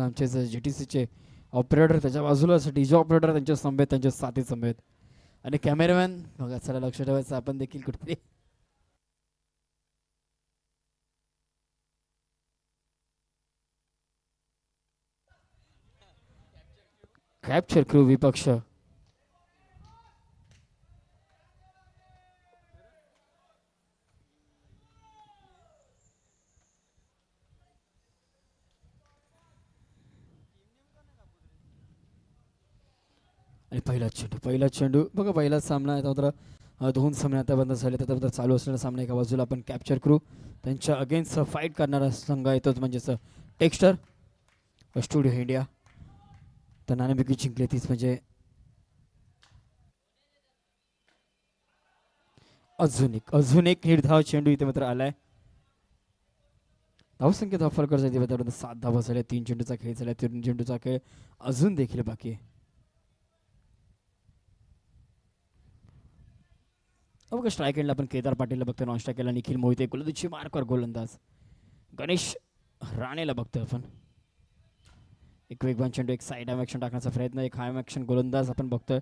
आमचे GTCचे ऑपरेटर त्याच्या बाजूला डीजे ऑपरेटर त्यांच्या स्तंभ त्यांच्या साथी स्तंभ आणि कॅमेरामॅन बघा चला लक्ष ठेवायचं आपण देखील कुठे कॅप्चर क्रू विपक्ष आणि पहिला चेंडू बघा पहिला सामना आहे मात्र दोन सामने आतापर्यंत झाले त्याच्याबद्दल चालू असलेला सामना एका बाजूला आपण कॅप्चर करू त्यांच्या अगेन्स्ट फाईट करणारा संघ येतोच म्हणजेच टेक्स्टर स्टुडिओ इंडिया तर नाणेफेकी जिंकले तीच म्हणजे अजून एक निर्धाव चेंडू इथे मात्र आलाय धावसंख्या धावफल करता 7 धावा झाल्या 3 चेंडूचा खेळ झाला 3 चेंडूचा खेळ अजून देखील बाकी आहे बघा स्ट्राईक एंडला आपण केदार पाटीलला बघतोय नॉन स्ट्राईक केला निखिल मोहिते गोलंदाजी मार्कवर गोलंदाज गणेश राणेला बघतोय आपण एक वेगवान चेंडू एक साईड ॲक्शन टाकण्याचा प्रयत्न एक हाय ॲक्शन गोलंदाज आपण बघतोय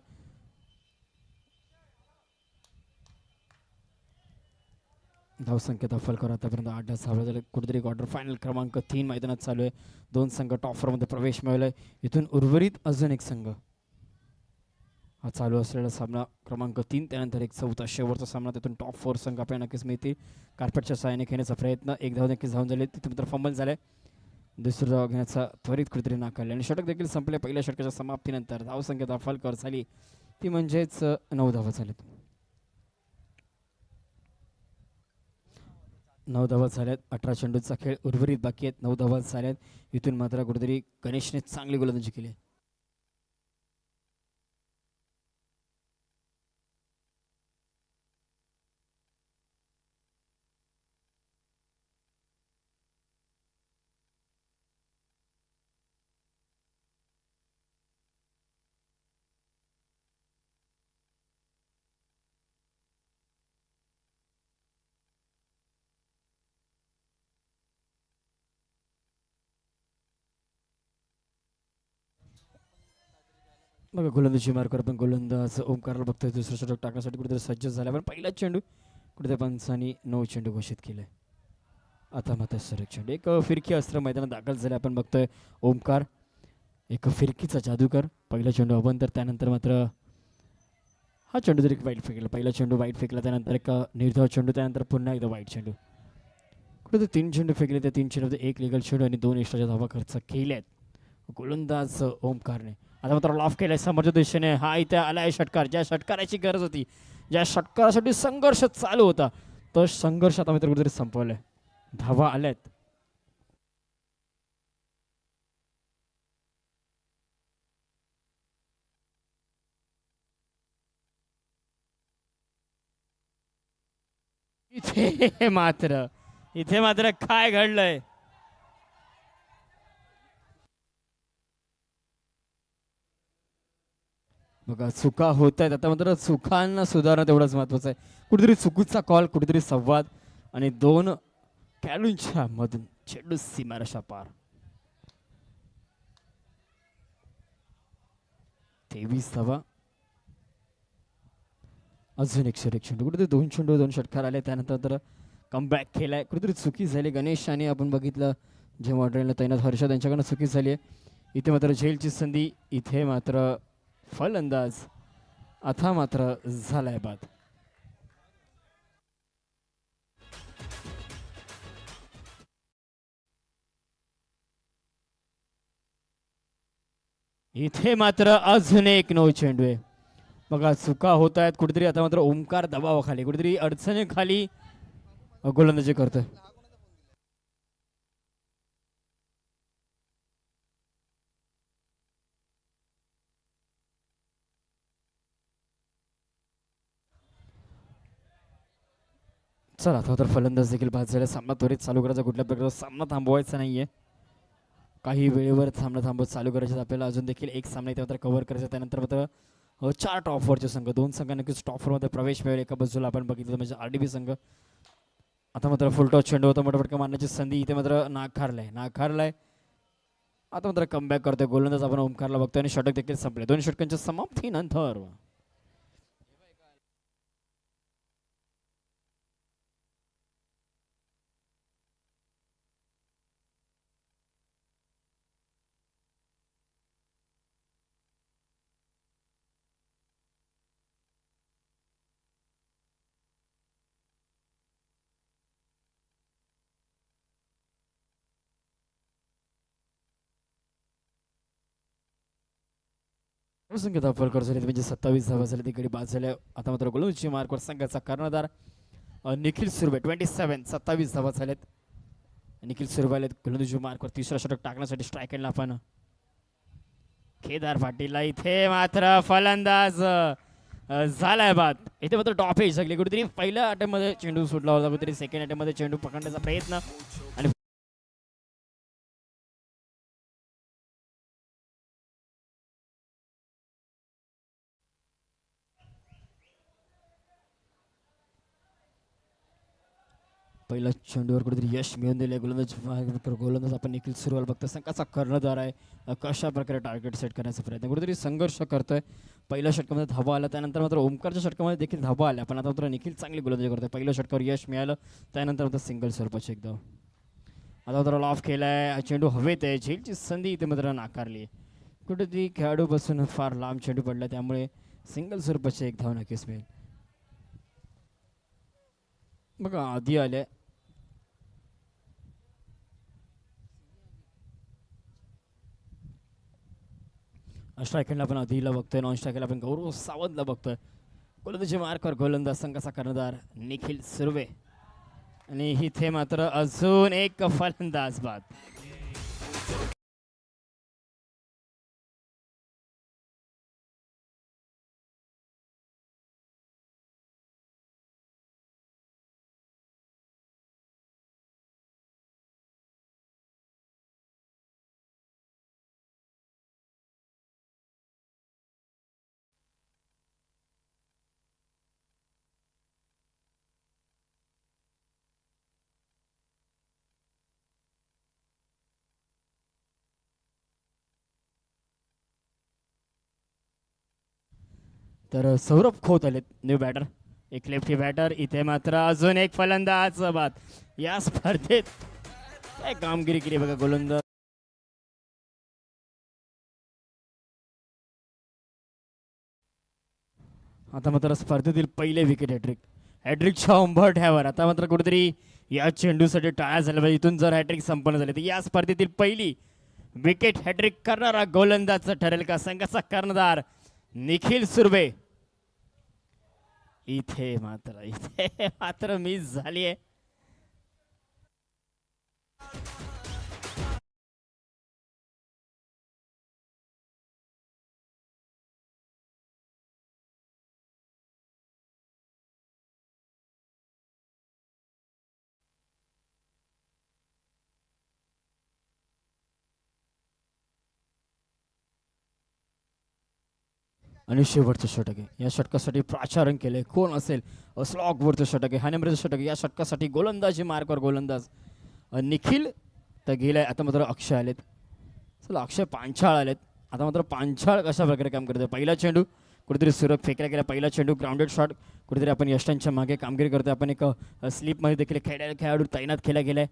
धावसंख्या धावफल कर आतापर्यंत 8 धावा झाले कुठेतरी क्वार्टर फायनल क्रमांक 3 मैदानात चालू आहे दोन संघ टॉप 4 मध्ये प्रवेश मिळवलाय इथून उर्वरित अजून एक संघ हा चालू असलेला सामना क्रमांक 3 त्यानंतर एक चौथा शेवटचा सामना तिथून टॉप 4 संघ आपल्याला नक्कीच मिळतील कार्पेटच्या सहाय्याने खेळण्याचा प्रयत्न एक धाव नक्कीच धावून झाले तिथे मात्र फंबल झाले दुसरी धाव घेण्याचा त्वरित कुठेतरी नाकारले आणि षटक देखील संपले पहिल्या षटकाच्या समाप्तीनंतर धावसंख्या धावफल कर झाली ती म्हणजेच 9 धावा झाल्यात 9 धावा झाल्यात 18 चेंडूचा खेळ उर्वरित बाकी आहेत 9 धावा झाल्यात इथून मात्र कुठेतरी गणेशने चांगली गोलंदाजी केली बघा गोलंदाजी मार्कवर पण गोलंदाज ओमकारला बघतोय दुसरं षटक टाकण्यासाठी कुठेतरी सज्ज झाला पण पहिला चेंडू कुठेतरी पंचांनी 9 चेंडू घोषित केले आता मात्र सरक चेंडू एक फिरकी अस्त्र मैदानात दाखल झाले आपण बघतोय ओमकार एक फिरकीचा जादूकर पहिला चेंडू अवंतर त्यानंतर मात्र हा चेंडू जरी वाईट फेकला पहिला चेंडू वाईट फेकला त्यानंतर एक निर्धाव चेंडू त्यानंतर पुन्हा एकदा वाईट चेंडू कुठे 3 चेंडू फेकले त्या 3 चेंडू एक लिगल चेंडू आणि 2 एक्स्ट्राच्या धावा खर्च केल्यात गोलंदाज ओमकारने आता मात्र लॉफ केलाय समोरच्या दिशेने हा इथे आलाय षटकार ज्या षटकाराची गरज होती ज्या षटकारासाठी संघर्ष चालू होता तो संघर्ष आता मात्र कुठेतरी संपवलाय धावा आल्यात इथे मात्र काय घडलंय बघा चुका होत आहेत आता मात्र चुकांना सुधारणं तेवढंच महत्वाचं आहे कुठेतरी चुकीचा कॉल कुठेतरी संवाद आणि 2 खेळाडूंच्या मधून चेंडू सीमारेषा पार 23 धावा अजून एक चेंडू कुठेतरी 2 चेंडू 2 षटकार आले त्यानंतर तर कमबॅक केलाय कुठेतरी चुकी झाली गणेश आणि आपण बघितलं जे मॉडरेलला तैनात हर्षद यांच्याकडनं चुकी झाली आहे इथे मात्र झेलची संधी इथे मात्र फलंदाज आता मात्र झालाय बाद इथे मात्र अजून एक 9 चेंडू आहे बघा चुका होत आहेत कुठेतरी आता मात्र ओमकार दबावाखाली कुठेतरी अडचणीखाली गोलंदाजी करतोय चला आता तर फलंदाज देखील बाद झाला सामना त्वरित चालू करायचा कुठल्या प्रकारचा सामना थांबवायचा नाहीये काही वेळेवर सामना थांबवत चालू करायचं आपल्याला अजून देखील एक सामना इथे मात्र कव्हर करायचा त्यानंतर मात्र 4 टॉप 4चे संघ 2 संघ नक्कीच टॉप 4 मध्ये प्रवेश मिळेल एका बाजूला आपण बघितलं म्हणजे RDB संघ आता मात्र फुल टॉस चेंडू होता मोठा फटका मारण्याची संधी इथे मात्र नाकारलाय आता मात्र कमबॅक करतोय गोलंदाज आपण ओमकारला बघतोय आणि षटक देखील संपले. 2 षटकांच्या समाप्तीनंतर संख्या धाव फलक झाली म्हणजे 27 धावा झाल्या तिकडे बाद झाल्या. आता मात्र गोलंदाजी मार्कवर संघाचा कर्णधार निखिल सुर्वे 27 धावा झाल्यात. निखिल सुर्वे गोलंदाजी मार्कवर तिसरा षटक टाकण्यासाठी स्ट्राईक एंडला आपण केदार पाटीलला इथे मात्र फलंदाज झालाय बाद. इथे मात्र टॉप एज लागली कुठेतरी पहिल्या अटेम्प्ट मध्ये चेंडू सुटला होता कुठेतरी सेकंड अटेम्प्ट मध्ये चेंडू पकडण्याचा प्रयत्न आणि पहिल्या चेंडूवर कुठेतरी यश मिळवून दिले. गोलंदाज आपण निखिल सुरवाल बघतो संघाचा कर्णधार आहे. कशा प्रकारे टार्गेट सेट करण्याचा प्रयत्न कुठेतरी संघर्ष करतोय. पहिल्या षटकामध्ये धावा आला त्यानंतर मात्र ओमकारच्या षटकामध्ये देखील धावा आल्या पण आता मात्र निखिल चांगली गोलंदाजी करतोय. पहिल्या षटकावर यश मिळालं त्यानंतर मात्र सिंगल स्वरूपाची एकदा आता मात्र लॉफ केलाय. चेंडू हवेत आहे. झेलची संधी इथे मात्र नाकारली. कुठेतरी खेळाडू बसून फार लांब चेंडू पडला त्यामुळे सिंगल स्वरूपाची एक धाव नक्कीच मिळेल. बघा आधी आले स्ट्रायकरला आपण आधीला बघतोय. नॉन स्ट्रायकरला आपण गौरव सावंतला बघतोय. गोलंदाजी मार्कवर गोलंदाज संघाचा कर्णधार निखिल सुर्वे आणि इथे मात्र अजून एक फलंदाज बाद. तर सौरभ खोत आलेत न्यू बॅटर. एक लेफ्टी बॅटर. इथे मात्र अजून एक फलंदाज बाद. या स्पर्धेत काय कामगिरी केली बघा गोलंदाज. आता मात्र स्पर्धेतील पहिले विकेट हॅट्रिक. हॅट्रिकच्या उंबरठ्यावर आता मात्र कुठेतरी या चेंडूसाठी टाळ्या झाल्या पाहिजे. इथून जर हॅट्रिक संपन्न झाली तर या स्पर्धेतील पहिली विकेट हॅट्रिक करणारा गोलंदाज ठरेल का संघाचा कर्णधार निखिल सुर्वे. इथे मात्र मिस झाली आहे. आणि शेवटचं षटक आहे. या षटकासाठी प्राचारण केले कोण असेल. स्लॉगवरचं षटक आहे. हानेमरेचं षटक आहे. या षटकासाठी गोलंदाजी मार्कवर गोलंदाज निखिल तर गेलाय. आता मात्र अक्षय आलेत. चला अक्षय पांचाळ आलेत. आता मात्र पांचाळ कशा प्रकारे काम करतोय. पहिला चेंडू कुठेतरी सुरत फेकला गेला. पहिला चेंडू ग्राउंडेड शॉट कुठेतरी आपण यष्टांच्या मागे कामगिरी करतोय. आपण एक स्लीपमध्ये देखील खेळाडू तैनात केला गेलाय.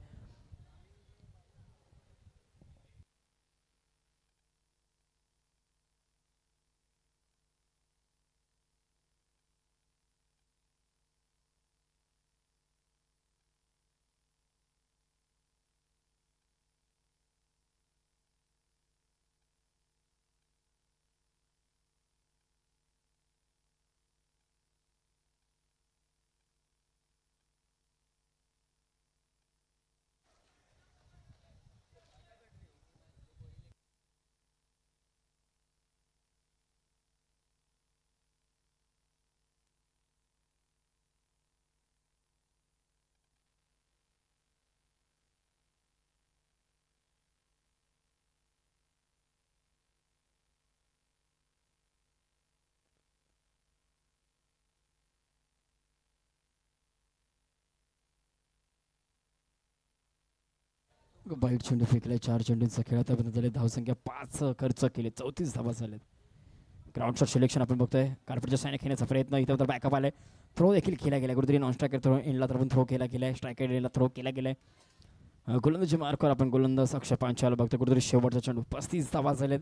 वाईट चेंडू फेकलाय. 4 चेंडूंचा खेळ आतापर्यंत झाले. धावसंख्या 5 खर्च केले. 34 धावा झालेत. ग्राउंड शॉट सिलेक्शन आपण बघतोय. कार्पेटच्या साईने खेळण्याचा प्रयत्न. इथं तर बॅकअप आलाय. थ्रो देखील केला गेला. कुठेतरी नॉन स्ट्रायकर थ्रो एंडला तर पण थ्रो केला गेलाय. स्ट्रायकर एंडला थ्रो केला गेलाय. गोलंदाजी मार्कवर आपण गोलंदाज अक्षय पांचाल बघतो. कुठेतरी शेवटचा चेंडू. 35 धावा झालेत.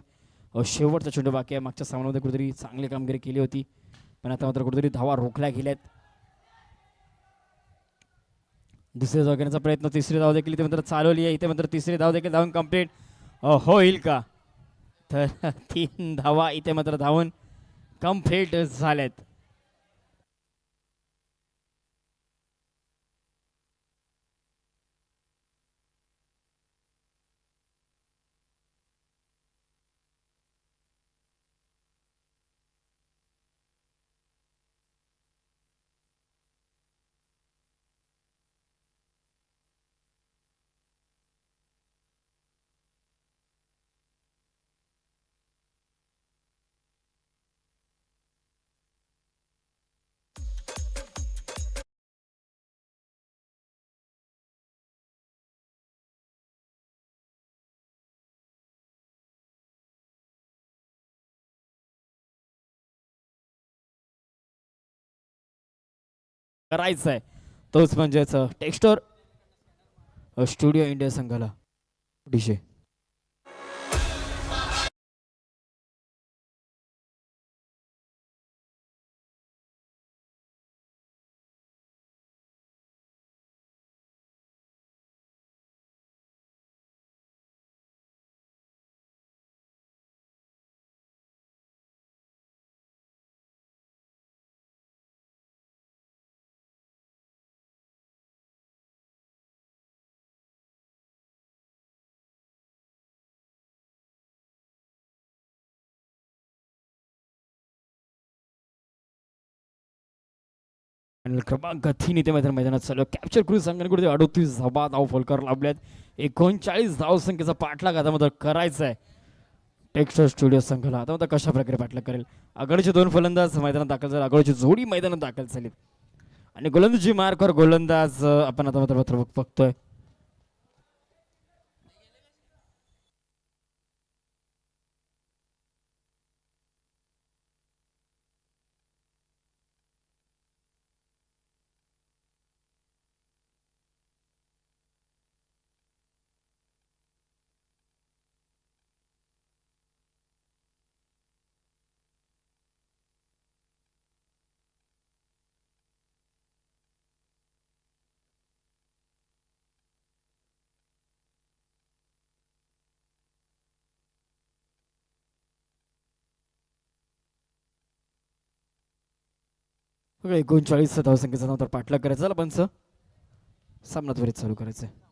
शेवटचा चेंडू बाकी आहे. मागच्या सामन्यामध्ये कुठेतरी चांगली कामगिरी केली होती, पण आता मात्र कुठेतरी धावा रोखल्या गेल्यात. दुसऱ्या धाव घेण्याचा प्रयत्न. तिसरी धाव देखील इथे मात्र चालवली आहे. इथे मात्र तिसरी धाव देखील धावून कंप्लीट होईल का? तर 3 धावा इथे मात्र धावून कंप्लीट झाल्यात. करायचं आहे तोच म्हणजेच टेक्स्टोर स्टुडिओ इंडिया संघाला डिशे. क्रमांक 3 इथे मात्र मैदानात चालू. कॅप्चर क्रूज संघाने कुठे 38 धावा धाव फलकर लाभल्यात. 39 धाव संख्येचा पाठलाग आता मात्र करायचा आहे टेक्स्टर स्टुडिओ संघाला. आता मात्र कशा प्रकारे पाठलाग करेल. आघाडीचे 2 फलंदाज मैदानात दाखल झाले. आघाडीची जोडी मैदानात दाखल झाली आणि गोलंदाजी मार्कवर गोलंदाज आपण आता मात्र बघतोय. बघा 39 धावसंख्येचा नंतर पाठलाग करायचा. झाला पंच. सामना त्वरित चालू करायचा आहे.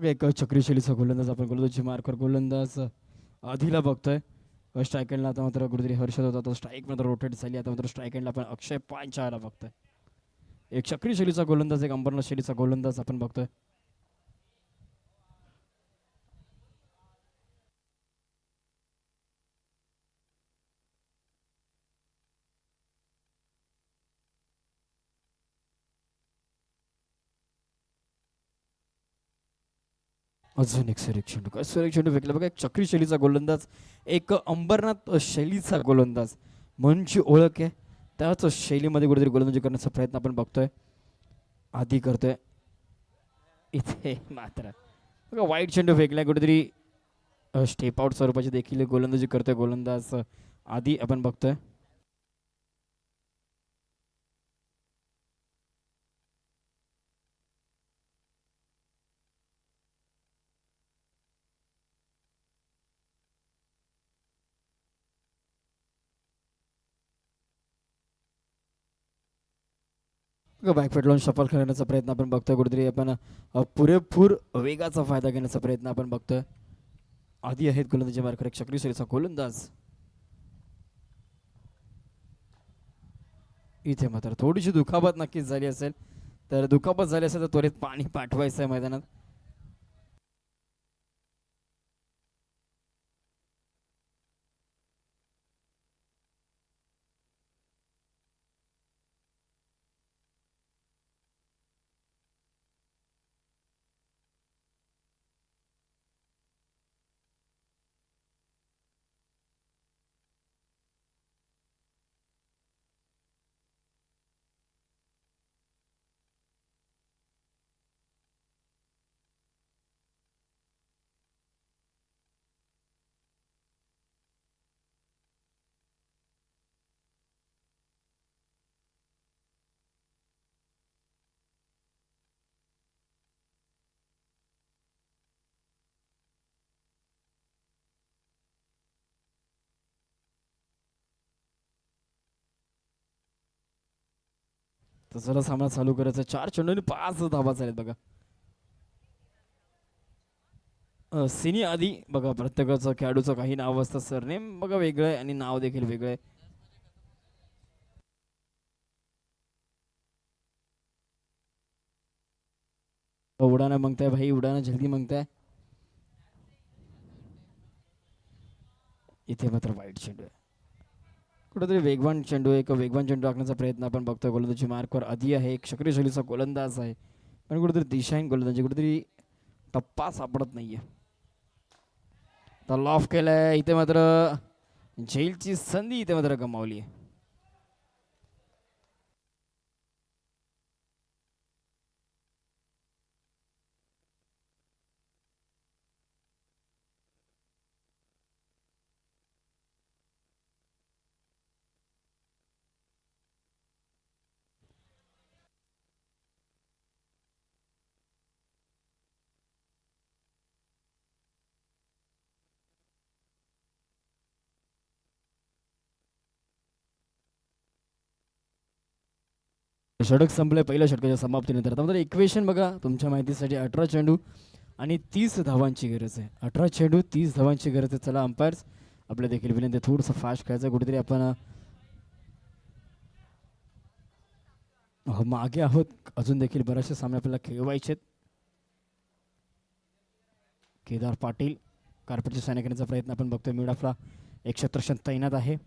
एक चक्री शैलीचा गोलंदाज आपण गोलंदाजी मार्कवर गोलंदाज आधीला बघतोय. स्ट्राईक एंडला आता मात्र कुठेतरी हर्षद होता तो स्ट्राईक मात्र रोटेट झाली. आता मात्र स्ट्राईक एंडला आपण अक्षय पांचाळला बघतोय. एक चक्री शैलीचा गोलंदाज, एक अंबरनाथ शैलीचा गोलंदाज आपण बघतोय. अजून एक सुरेख चेंडू. काय सुरेख चेंडू फेकला बघा. एक चक्री शैलीचा गोलंदाज, एक अंबरनाथ शैलीचा गोलंदाज. मनची ओळख आहे त्याच शैलीमध्ये कुठेतरी गोलंदाजी करण्याचा प्रयत्न आपण बघतोय. आधी करतोय. इथे मात्र बघा वाईट चेंडू फेकलाय. कुठेतरी स्टेप आउट स्वरूपाची देखील गोलंदाजी करतोय गोलंदाज आधी आपण बघतोय. बॅकफेट लावून शफल करण्याचा प्रयत्न आपण बघतोय. कुठेतरी आपण पुरेपूर वेगाचा फायदा घेण्याचा प्रयत्न आपण बघतोय. आधी आहेत गोलंदाजी मार्कर एक चक्री शैलीचा गोलंदाज. इथे मात्र थोडीशी दुखापत नक्कीच झाली असेल, तर दुखापत झाली असेल तर त्वरित पाणी पाठवायचं आहे मैदानात. तर चला सामना चालू करायचा. 4 चेंडूंनी 5 धावा झाल्यात बघा. सिनी आधी बघा, प्रत्येकाचं खेळाडूचं काही नाव असतं, सरनेम बघा वेगळं आहे आणि नाव देखील वेगळं आहे. उडाना मागताय भाई, उडाना जल्दी मागताय. इथे मात्र वाईट चेंडू आहे. कुठेतरी वेगवान चेंडू, एक वेगवान चेंडू टाकण्याचा प्रयत्न आपण बघतोय. गोलंदाजी मार्कवर आधी आहे, एक सक्रिय शैलीचा गोलंदाज आहे, पण कुठेतरी दिशाहीन गोलंदाजी, कुठेतरी टप्पा सापडत नाहीये. तर लॉफ केलाय इथे मात्र, झेलची संधी इथे मात्र गमावली आहे. षटक संपले पहिल्या षटकाच्या समाप्तीनंतर. आता मात्र इक्वेशन बघा तुमच्या माहितीसाठी, 18 चेंडू आणि 30 धावांची गरज आहे. 18 चेंडू 30 धावांची गरज आहे. चला अंपायर्स, आपल्या देखील विनंती, थोडंसं फास्ट खेळायचं. कुठेतरी आपण मागे आहोत, अजून देखील बरेचसे सामने आपल्याला खेळवायचे. केदार पाटील कार्पेटचे सामना करण्याचा प्रयत्न आपण बघतोय. मिडाफला एक क्षेत्ररक्षण तैनात आहे.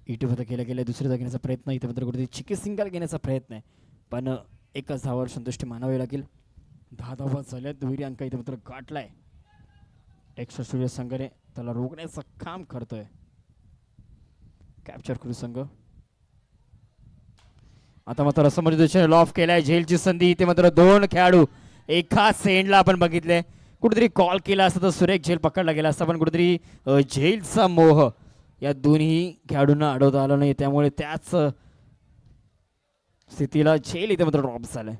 इटीमध्ये केल्या गेल्या दुसऱ्या जागा घेण्याचा प्रयत्न, इथे मात्र कुठेतरी चिकी सिंगल घेण्याचा प्रयत्न आहे, पण एकच धावावर संतुष्टी मानावी लागेल. 10 धावा झाल्यात. दुहेरी अंक इथे मात्र गाठलाय. टेक्स्टर सूर्य संघाने त्याला रोखण्याचं काम करतोय. कॅप्चर करू संघ. आता मात्र समोर लॉफ केलाय. झेलची संधी, इथे मात्र 2 खेळाडू एका सेंडला आपण बघितले. कुठेतरी कॉल केला असता तर सुरेख झेल पकडला गेला असता, पण कुठेतरी झेलचा मोह या दोन्ही खेळाडूंना अडवता आलं नाही, त्यामुळे त्याच स्थितीला झेल इथे मात्र ड्रॉप झालाय.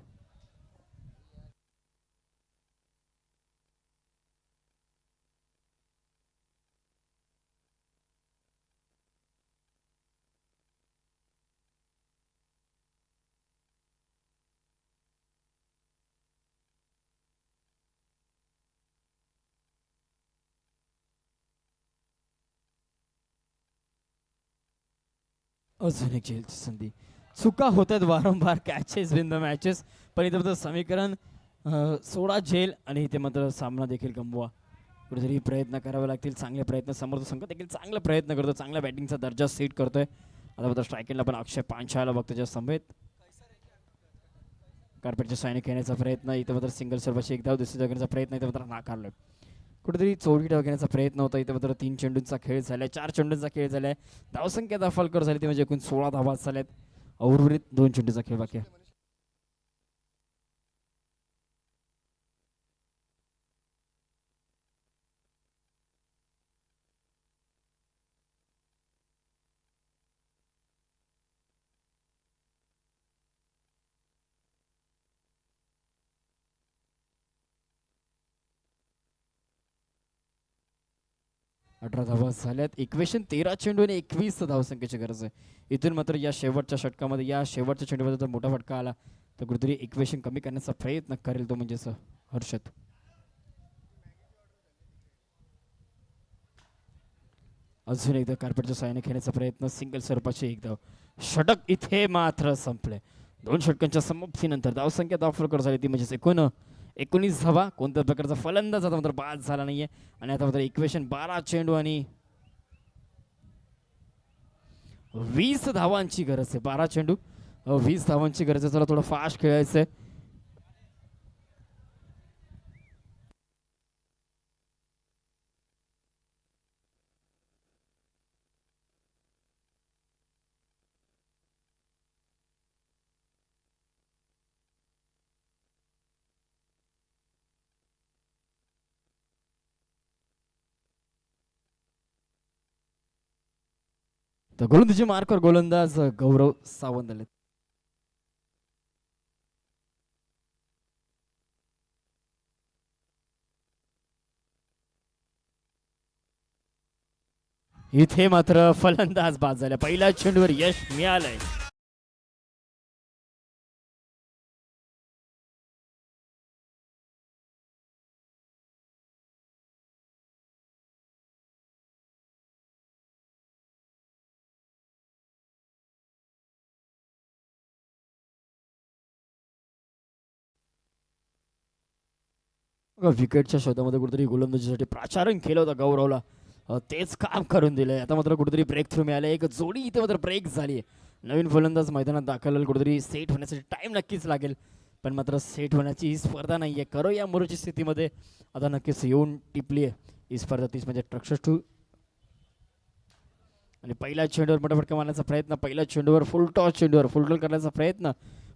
अजून एक झेलची संधी. चुका होत आहेत वारंवार, कॅचेस विन द मॅचेस, पण इथे मात्र समीकरण सोडा झेल आणि इथे मात्र सामना देखील गमवा. कुठेतरी प्रयत्न करावे लागतील, चांगले प्रयत्न. समोर संघ देखील चांगला प्रयत्न करतो, चांगल्या बॅटिंगचा दर्जा सेट करतोय. आता मात्र स्ट्रायकिंगला पण अक्षय पांचाळला बघतो ज्या समेत. कार्पेटच्या सायने खेळण्याचा प्रयत्न, इथे मात्र सिंगल सर्वाची एक धाव, दुसरी धाव प्रयत्न इथे मात्र नाकारलाय. कुठेतरी चोरी डाव घेण्याचा प्रयत्न होता. इथे मात्र 3 चेंडूंचा खेळ झालाय, 4 चेंडूंचा खेळ झालाय. धावसंख्या दाफलकर झाली ती म्हणजे एकूण 16 धावा झाल्यात. उर्वरित 2 चेंडूचा खेळ बाकी आहे. 18 धावा झाल्यात. इक्वेशन 13 चेंडू आणि 21 धावसंख्येची गरज आहे. इथून मात्र या शेवटच्या षटकामध्ये, या शेवटच्या चेंडूमध्ये जर मोठा फटका आला तर कुठेतरी इक्वेशन कमी करण्याचा प्रयत्न करेल तो म्हणजेच हर्षद. अजून एकदा कार्पेटच्या साहाय्याने खेळण्याचा प्रयत्न, सिंगल स्वरूपाची एक धाव. षटक इथे मात्र संपले. 2 षटकांच्या समाप्तीनंतर धावसंख्या धावफलकर झाली ती म्हणजे 19 धावा. कोणत्याच प्रकारचा फलंदाज आता मात्र बाद झाला नाहीये. आणि आता मात्र इक्वेशन 12 चेंडू आणि 20 धावांची गरज आहे. 12 चेंडू 20 धावांची गरज आहे. चला थोडं फास्ट खेळायचंय. तर गोलंदाजी मार्कवर गोलंदाज गौरव सावंत आले. इथे मात्र फलंदाज बाद झाला. पहिल्या चेंडूवर यश मिळालंय. विकेटच्या शोधामध्ये कुठेतरी गोलंदाजीसाठी प्राचारण केलं होतं गौरवला. तेच काम करून दिलंय. आता मात्र कुठेतरी ब्रेक थ्रू मिळाले. एक जोडी इथे मात्र ब्रेक झाली. नवीन फलंदाज मैदानात दाखल कुठेतरी सेट होण्यासाठी टाइम नक्कीच लागेल. पण मात्र सेट होण्याची ही स्पर्धा नाहीये. करो या मोरूची स्थितीमध्ये आता नक्कीच येऊन टिपली आहे ही स्पर्धा. 30 म्हणजे 68 आणि पहिल्या चेंडूवर मोठा फटका मारण्याचा प्रयत्न. पहिल्या चेंडूवर फुल टॉस चेंडूवर फुल टॉस करण्याचा प्रयत्न.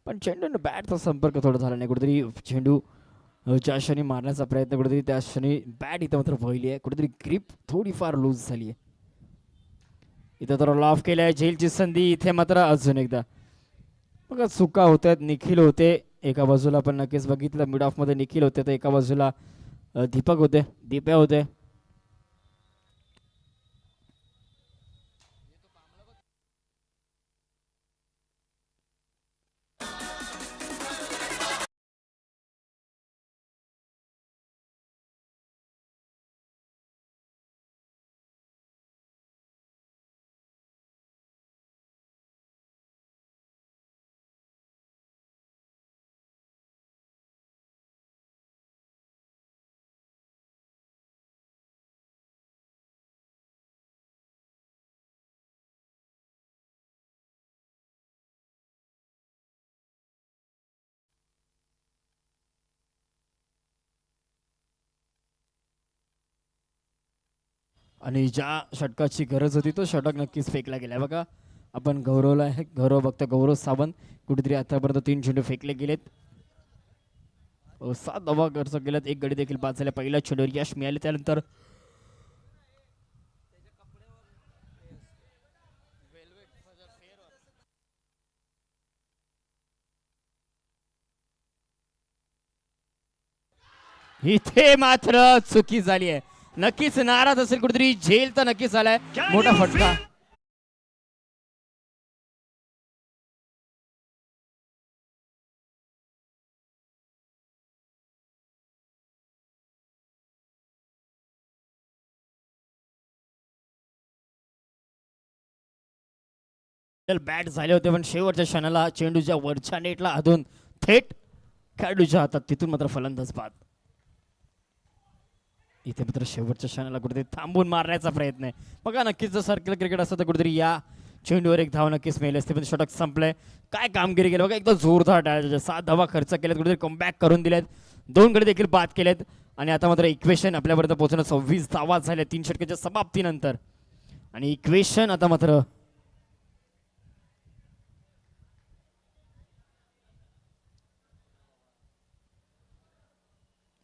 पण चेंडूने बॅटचा संपर्क थोडा झाला नाही. कुठेतरी चेंडू ज्या क्षणी मारण्याचा प्रयत्न कुठेतरी त्या क्षणी बॅट इथं मात्र वळली आहे. कुठेतरी ग्रिप थोडीफार लूज झाली आहे. इथं तर लॉफ केलं आहे. झेलची संधी इथे मात्र अजून एकदा बघा चुका होत आहेत. निखिल होते एका बाजूला. आपण नक्कीच बघितलं मिड ऑफमध्ये निखिल होते तर एका बाजूला दीपक होते दीप्या होते. आणि ज्या षटकाची गरज होती तो षटक नक्कीच फेकला गेला. बघा आपण गौरवला आहे. गौरव बघता गौरव सावंत कुठेतरी आतापर्यंत 3 चेंडू फेकले गेलेत. 7 धावा खर्च केल्यात. एक गडी देखील बाद झाल्या. पहिल्या चेंडूवर यश मिळाले. त्यानंतर इथे मात्र चुकी झाली आहे. नक्कीच नाराज असेल कुठेतरी. झेल तर नक्कीच आलाय. मोठा फटका. बॅट झाले होते पण शेवटच्या क्षणाला चेंडूच्या वरच्या नेटला अधून थेट खेळाडूच्या हातात. तिथून मात्र फलंदाज बाद. इथे मात्र शेवटच्या क्षणाला कुठेतरी थांबून मारण्याचा प्रयत्न आहे. बघा नक्कीच जर सर्कल क्रिकेट असतं तर कुठेतरी या चेंडूवर एक धाव नक्कीच मिळेल असते. पण षटक संपलंय. काय कामगिरी केली बघा. एकदम जोरदार डायरेक्ट 7 धावा खर्च केल्यात. कुठेतरी कमबॅक करून दिलेत. 2 गडी देखील बाद केलेत. आणि आता मात्र इक्वेशन आपल्यापर्यंत पोहोचणं 26 धावा झाल्या 3 षटकाच्या समाप्तीनंतर. आणि इक्वेशन आता मात्र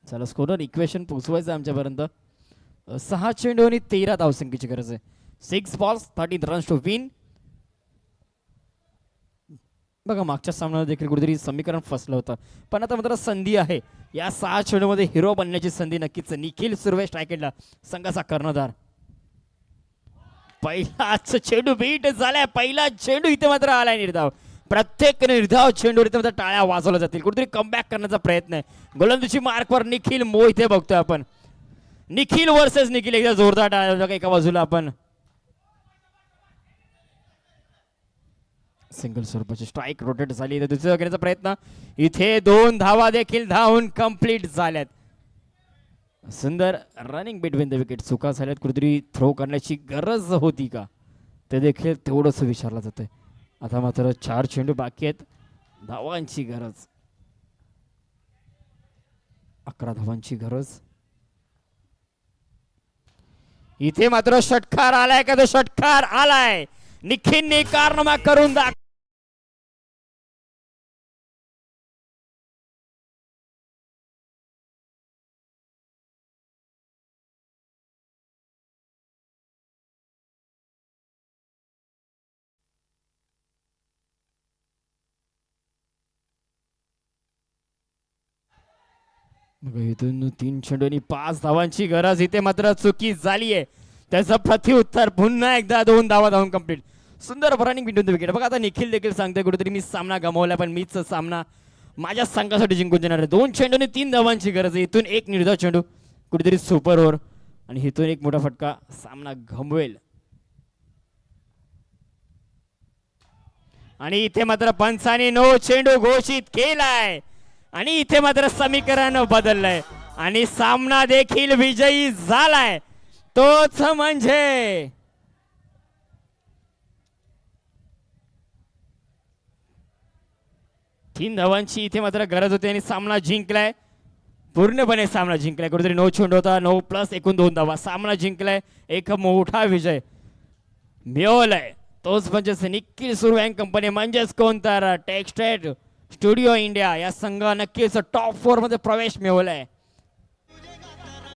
चला स्कोरर इक्वेशन पोचवायचं आमच्यापर्यंत. 6 चेंडू आणि 13 धावसंख्येची गरज आहे. 6 बॉल्स 13 रन्स टू विन. बघा मागच्या सामन्यात देखील कुठेतरी समीकरण फसलं होतं. पण आता मात्र संधी आहे. या 6 चेंडूमध्ये हिरो बनण्याची संधी नक्कीच. निखिल सुर्वे स्ट्रायकेटला संघाचा कर्णधार. पहिलाच चेंडू बीट झालाय. पहिला चेंडू इथे मात्र आलाय निर्धाव. प्रत्येक निर्धाव चेंडूवर इथे मात्र टाळ्या वाजवल्या जातील. कुठेतरी कमबॅक करण्याचा प्रयत्न आहे. गोलंदाजी मार्कवर निखिल मो इथे बघतोय आपण. निखिल वर्सेस निखिल. एकदा जोरदार टाळ्या एका बाजूला आपण. सिंगल स्वरूपाची स्ट्राईक रोटेट झाली. तर दुसऱ्या करण्याचा प्रयत्न, इथे 2 धावा देखील धावून कंप्लीट झाल्यात. सुंदर रनिंग बिटवीन द विकेट. चुका झाल्यात, कुठेतरी थ्रो करण्याची गरज होती का, ते देखील तेवढंच विचारलं जातंय. आता मात्र 4 चेंडू बाकी आहेत, धावांची गरज, 11 धावांची गरज. इथे मात्र षटकार आलाय का, तो षटकार आलाय. निखिलने कारनामा करून इथून 3 चेंडू आणि 5 धावांची गरज. इथे मात्र चुकी झाली आहे, त्याचं प्रत्युत्तर पुन्हा एकदा 2 धावा धावून कंप्लीट. सुंदर रनिंग बिटवीन द विकेट. बघा आता निखिल देखील सांगतोय कुठेतरी मी सामना गमावला, पण मीच सामना माझ्या संघासाठी जिंकून देणार आहे. 2 चेंडू आणि 3 धावांची गरज आहे. इथून एक निर्धाव चेंडू, कुठेतरी सुपर ओव्हर, आणि इथून एक मोठा फटका सामना गमवेल. आणि इथे मात्र पंचाने 9 चेंडू घोषित केलाय, आणि इथे मात्र समीकरण बदललंय आणि सामना देखील विजयी झालाय. तोच म्हणजे 3 धावांची इथे मात्र गरज होती आणि सामना जिंकलाय, पूर्णपणे सामना जिंकलाय. कुठेतरी 9 चेंडू होता, 9 प्लस एकूण 2 धावा, सामना जिंकलाय. एक मोठा विजय मिळवलाय. तोच म्हणजेच निखिल सुरू अँड कंपनी, म्हणजेच कोण तर टेक्स्टेड स्टुडिओ इंडिया या संघ नक्कीच टॉप 4 मध्ये प्रवेश मिळवलाय.